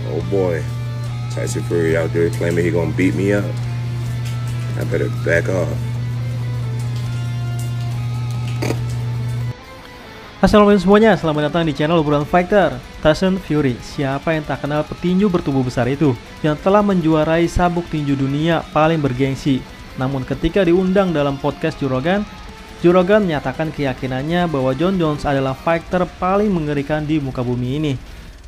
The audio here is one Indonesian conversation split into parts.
Oh boy, Tyson Fury out there claiming he gonna beat me up. I better back off. Assalamualaikum semuanya, selamat datang di channel Obrolan Fighter. Tyson Fury, siapa yang tak kenal petinju bertubuh besar itu yang telah menjuarai sabuk tinju dunia paling bergengsi. Namun ketika diundang dalam podcast Joe Rogan menyatakan keyakinannya bahwa Jon Jones adalah fighter paling mengerikan di muka bumi ini.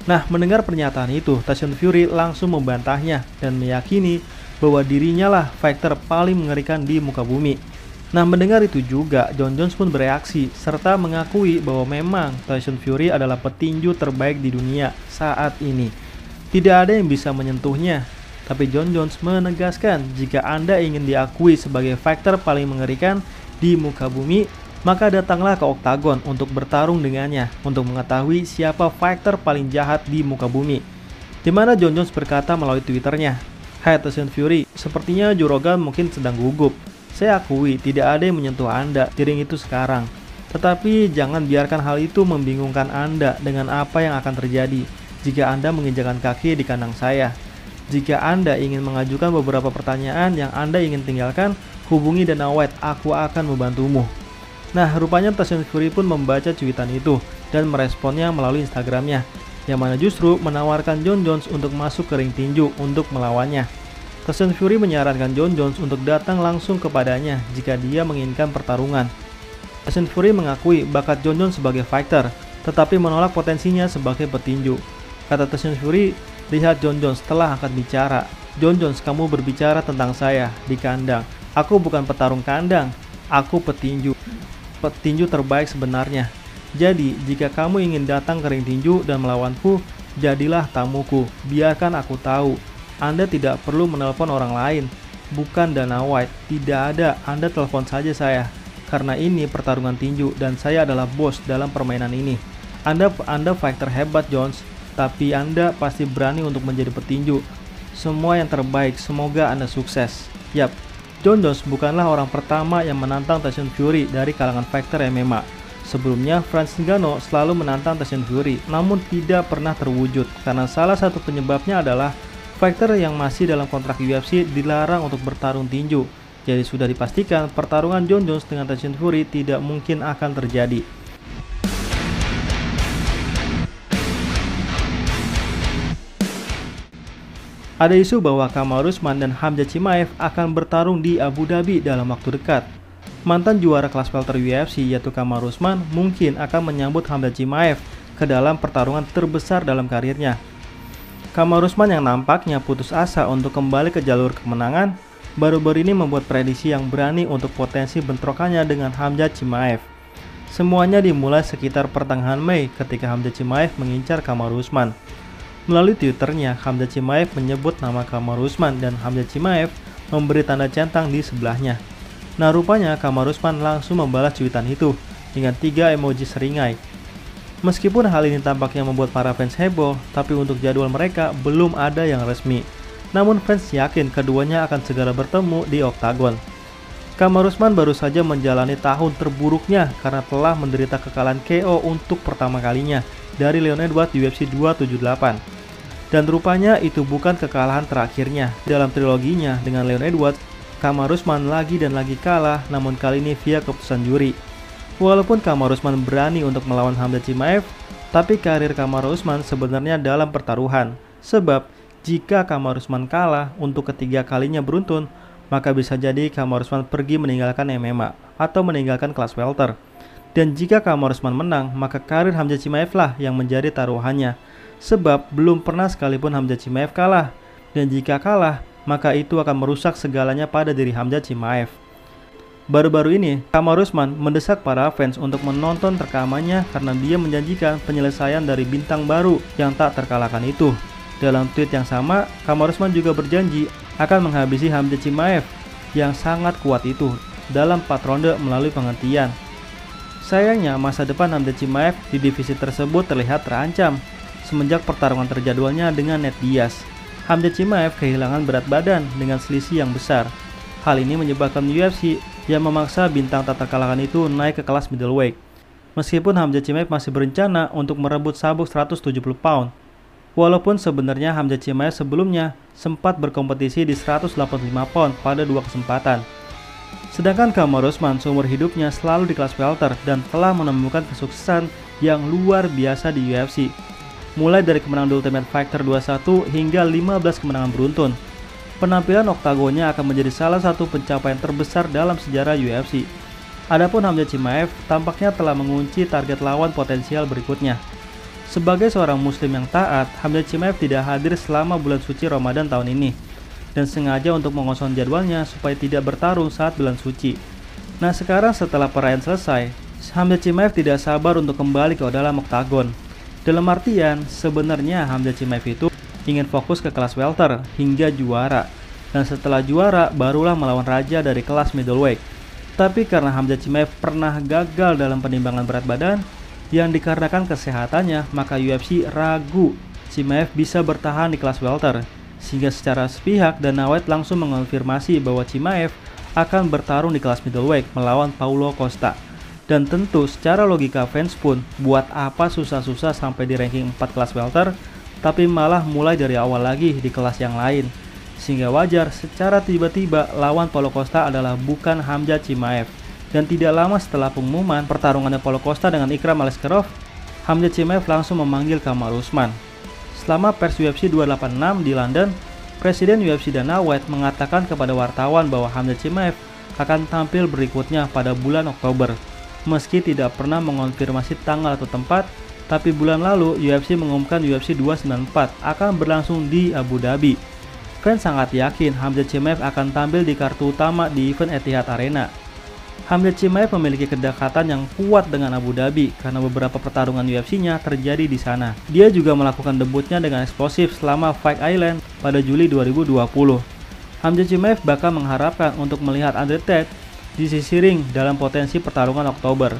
Nah, mendengar pernyataan itu, Tyson Fury langsung membantahnya dan meyakini bahwa dirinya lah fighter paling mengerikan di muka bumi. Nah, mendengar itu juga, Jon Jones pun bereaksi serta mengakui bahwa memang Tyson Fury adalah petinju terbaik di dunia saat ini. Tidak ada yang bisa menyentuhnya. Tapi Jon Jones menegaskan jika Anda ingin diakui sebagai fighter paling mengerikan di muka bumi, maka datanglah ke Oktagon untuk bertarung dengannya untuk mengetahui siapa fighter paling jahat di muka bumi. Di mana Jon Jones berkata melalui Twitternya, "Hai Tyson Fury, sepertinya Joe Rogan mungkin sedang gugup. Saya akui tidak ada yang menyentuh Anda di ring itu sekarang. Tetapi jangan biarkan hal itu membingungkan Anda dengan apa yang akan terjadi jika Anda menginjakan kaki di kandang saya. Jika Anda ingin mengajukan beberapa pertanyaan yang Anda ingin tinggalkan, hubungi Dana White, aku akan membantumu." Nah, rupanya Tyson Fury pun membaca cuitan itu dan meresponnya melalui Instagramnya, yang mana justru menawarkan Jon Jones untuk masuk ke ring tinju untuk melawannya. Tyson Fury menyarankan Jon Jones untuk datang langsung kepadanya jika dia menginginkan pertarungan. Tyson Fury mengakui bakat Jon Jones sebagai fighter, tetapi menolak potensinya sebagai petinju. Kata Tyson Fury, "Lihat Jon Jones telah angkat bicara. Jon Jones, kamu berbicara tentang saya di kandang. Aku bukan petarung kandang, aku petinju. Petinju terbaik sebenarnya. Jadi, jika kamu ingin datang ke ring tinju dan melawanku, jadilah tamuku. Biarkan aku tahu. Anda tidak perlu menelpon orang lain, bukan Dana White. Tidak ada, Anda telepon saja saya. Karena ini pertarungan tinju dan saya adalah bos dalam permainan ini. Anda fighter hebat, Jones, tapi Anda pasti berani untuk menjadi petinju. Semua yang terbaik, semoga Anda sukses." Yap, Jon Jones bukanlah orang pertama yang menantang Tyson Fury dari kalangan fighter MMA. Sebelumnya, Francis Ngannou selalu menantang Tyson Fury, namun tidak pernah terwujud karena salah satu penyebabnya adalah fighter yang masih dalam kontrak UFC dilarang untuk bertarung tinju. Jadi sudah dipastikan pertarungan Jon Jones dengan Tyson Fury tidak mungkin akan terjadi. Ada isu bahwa Kamaru Usman dan Khamzat Chimaev akan bertarung di Abu Dhabi dalam waktu dekat. Mantan juara kelas welter UFC yaitu Kamaru Usman mungkin akan menyambut Khamzat Chimaev ke dalam pertarungan terbesar dalam karirnya. Kamaru Usman yang nampaknya putus asa untuk kembali ke jalur kemenangan, baru-baru ini membuat prediksi yang berani untuk potensi bentrokannya dengan Khamzat Chimaev. Semuanya dimulai sekitar pertengahan Mei ketika Khamzat Chimaev mengincar Kamaru Usman. Melalui Twitternya, Khamzat Chimaev menyebut nama Kamaru Usman dan Khamzat Chimaev memberi tanda centang di sebelahnya. Nah, rupanya Kamaru Usman langsung membalas cuitan itu dengan 3 emoji seringai. Meskipun hal ini tampaknya membuat para fans heboh, tapi untuk jadwal mereka belum ada yang resmi. Namun fans yakin keduanya akan segera bertemu di Oktagon. Kamaru Usman baru saja menjalani tahun terburuknya karena telah menderita kekalahan KO untuk pertama kalinya dari Leon Edwards di UFC 278. Dan rupanya itu bukan kekalahan terakhirnya. Dalam triloginya dengan Leon Edwards, Kamaru Usman lagi dan lagi kalah, namun kali ini via keputusan juri. Walaupun Kamaru Usman berani untuk melawan Khamzat Chimaev, tapi karir Kamaru Usman sebenarnya dalam pertaruhan. Sebab, jika Kamaru Usman kalah untuk ketiga kalinya beruntun, maka bisa jadi Kamaru Usman pergi meninggalkan MMA atau meninggalkan kelas welter. Dan jika Kamaru Usman menang, maka karir Khamzat Chimaev lah yang menjadi taruhannya. Sebab, belum pernah sekalipun Khamzat Chimaev kalah. Dan jika kalah, maka itu akan merusak segalanya pada diri Khamzat Chimaev. Baru-baru ini, Kamaru Usman mendesak para fans untuk menonton rekamannya karena dia menjanjikan penyelesaian dari bintang baru yang tak terkalahkan itu. Dalam tweet yang sama, Kamaru Usman juga berjanji akan menghabisi Khamzat Chimaev yang sangat kuat itu dalam 4 ronde melalui penghentian. Sayangnya, masa depan Khamzat Chimaev di divisi tersebut terlihat terancam semenjak pertarungan terjadwalnya dengan Nate Diaz. Khamzat Chimaev kehilangan berat badan dengan selisih yang besar. Hal ini menyebabkan UFC yang memaksa bintang tak terkalahkan itu naik ke kelas middleweight. Meskipun Khamzat Chimaev masih berencana untuk merebut sabuk 170 pound. Walaupun sebenarnya Khamzat Chimaev sebelumnya sempat berkompetisi di 185 pound pada 2 kesempatan. Sedangkan Kamaru Usman seumur hidupnya selalu di kelas welter dan telah menemukan kesuksesan yang luar biasa di UFC. Mulai dari kemenangan The Ultimate Fighter 21 hingga 15 kemenangan beruntun. Penampilan oktagonnya akan menjadi salah satu pencapaian terbesar dalam sejarah UFC. Adapun Khamzat Chimaev tampaknya telah mengunci target lawan potensial berikutnya. Sebagai seorang muslim yang taat, Khamzat Chimaev tidak hadir selama bulan suci Ramadan tahun ini dan sengaja untuk mengosong jadwalnya supaya tidak bertarung saat bulan suci. Nah, sekarang setelah perayaan selesai, Khamzat Chimaev tidak sabar untuk kembali ke dalam oktagon. Dalam artian, sebenarnya Khamzat Chimaev itu ingin fokus ke kelas welter hingga juara. Dan setelah juara, barulah melawan raja dari kelas middleweight. Tapi karena Khamzat Chimaev pernah gagal dalam penimbangan berat badan, yang dikarenakan kesehatannya, maka UFC ragu Chimaev bisa bertahan di kelas welter, sehingga secara sepihak Dana White langsung mengonfirmasi bahwa Chimaev akan bertarung di kelas middleweight melawan Paulo Costa. Dan tentu secara logika fans pun, buat apa susah-susah sampai di ranking 4 kelas welter, tapi malah mulai dari awal lagi di kelas yang lain. Sehingga wajar secara tiba-tiba lawan Paulo Costa adalah bukan Khamzat Chimaev. Dan tidak lama setelah pengumuman pertarungannya Paulo Costa dengan Ikram Aliskerov, Khamzat Chimaev langsung memanggil Kamaru Usman. Selama pers UFC 286 di London, Presiden UFC Dana White mengatakan kepada wartawan bahwa Khamzat Chimaev akan tampil berikutnya pada bulan Oktober. Meski tidak pernah mengonfirmasi tanggal atau tempat, tapi bulan lalu UFC mengumumkan UFC 294 akan berlangsung di Abu Dhabi. Fans sangat yakin Khamzat Chimaev akan tampil di kartu utama di event Etihad Arena. Khamzat Chimaev memiliki kedekatan yang kuat dengan Abu Dhabi karena beberapa pertarungan UFC-nya terjadi di sana. Dia juga melakukan debutnya dengan eksplosif selama Fight Island pada Juli 2020. Khamzat Chimaev bahkan mengharapkan untuk melihat Andre Tate di sisi ring dalam potensi pertarungan Oktober.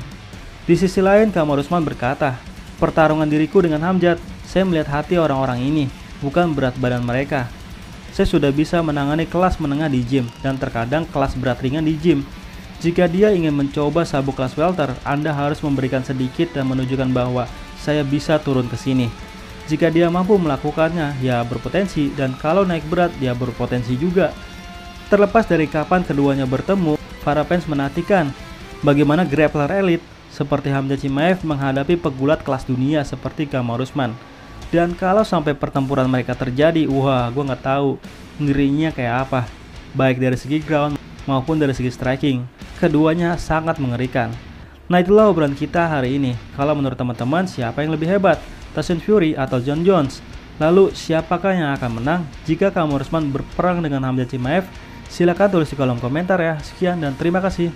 Di sisi lain, Kamaru Usman berkata, "Pertarungan diriku dengan Khamzat, saya melihat hati orang-orang ini, bukan berat badan mereka. Saya sudah bisa menangani kelas menengah di gym dan terkadang kelas berat ringan di gym. Jika dia ingin mencoba sabuk kelas welter, Anda harus memberikan sedikit dan menunjukkan bahwa saya bisa turun ke sini. Jika dia mampu melakukannya, ya berpotensi, dan kalau naik berat, dia berpotensi juga." Terlepas dari kapan keduanya bertemu, para fans menantikan bagaimana grappler elit seperti Khamzat Chimaev menghadapi pegulat kelas dunia seperti Kamaru Usman. Dan kalau sampai pertempuran mereka terjadi, wah, gue nggak tahu ngerinya kayak apa, baik dari segi ground maupun dari segi striking. Keduanya sangat mengerikan. Nah, itulah obrolan kita hari ini. Kalau menurut teman-teman, siapa yang lebih hebat, Tyson Fury atau Jon Jones? Lalu siapakah yang akan menang jika Kamaru Usman berperang dengan Khamzat Chimaev? Silahkan tulis di kolom komentar ya. Sekian dan terima kasih.